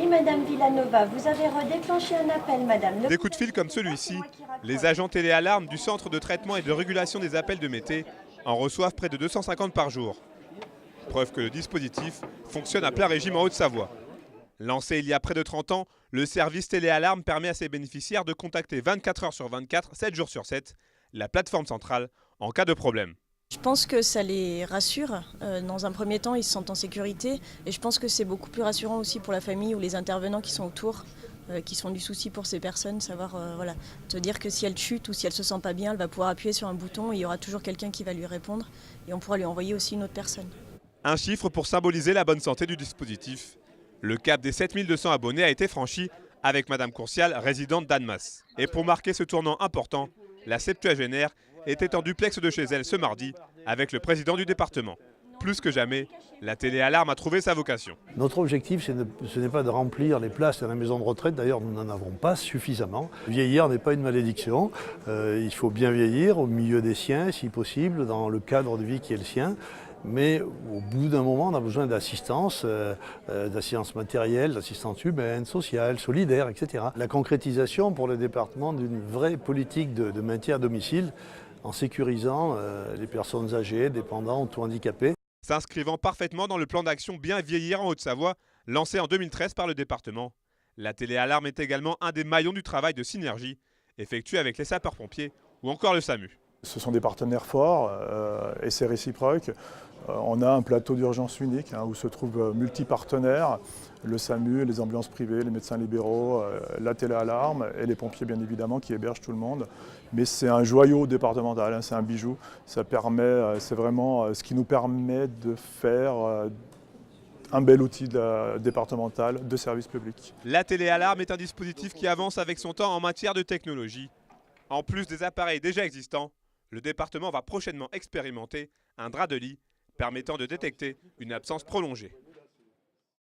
Madame Villanova, vous avez redéclenché un appel, Madame. Des coups de fil comme celui-ci, les agents téléalarmes du Centre de traitement et de régulation des appels de Mété en reçoivent près de 250 par jour. Preuve que le dispositif fonctionne à plein régime en Haute-Savoie. Lancé il y a près de 30 ans, le service téléalarme permet à ses bénéficiaires de contacter 24 heures sur 24, 7 jours sur 7, la plateforme centrale en cas de problème. Je pense que ça les rassure. Dans un premier temps, ils se sentent en sécurité. Et je pense que c'est beaucoup plus rassurant aussi pour la famille ou les intervenants qui sont autour, qui sont du souci pour ces personnes. Savoir, te dire que si elle chute ou si elle se sent pas bien, elle va pouvoir appuyer sur un bouton et il y aura toujours quelqu'un qui va lui répondre. Et on pourra lui envoyer aussi une autre personne. Un chiffre pour symboliser la bonne santé du dispositif. Le cap des 7200 abonnés a été franchi avec Madame Courcial, résidente d'Annemasse. Et pour marquer ce tournant important, la septuagénaire était en duplex de chez elle ce mardi avec le président du département. Plus que jamais, la téléalarme a trouvé sa vocation. Notre objectif, ce n'est pas de remplir les places à la maison de retraite. D'ailleurs, nous n'en avons pas suffisamment. Vieillir n'est pas une malédiction. Il faut bien vieillir au milieu des siens, si possible, dans le cadre de vie qui est le sien. Mais au bout d'un moment, on a besoin d'assistance matérielle, d'assistance humaine, sociale, solidaire, etc. La concrétisation pour le département d'une vraie politique de maintien à domicile en sécurisant les personnes âgées, dépendantes ou handicapées. S'inscrivant parfaitement dans le plan d'action Bien vieillir en Haute-Savoie, lancé en 2013 par le département. La téléalarme est également un des maillons du travail de synergie, effectué avec les sapeurs-pompiers ou encore le SAMU. Ce sont des partenaires forts et c'est réciproque. On a un plateau d'urgence unique où se trouvent multi-partenaires, le SAMU, les ambulances privées, les médecins libéraux, la téléalarme et les pompiers bien évidemment qui hébergent tout le monde. Mais c'est un joyau départemental, c'est un bijou. Ça permet, c'est vraiment ce qui nous permet de faire un bel outil départemental de service public. La téléalarme est un dispositif qui avance avec son temps en matière de technologie. En plus des appareils déjà existants, le département va prochainement expérimenter un drap de lit permettant de détecter une absence prolongée.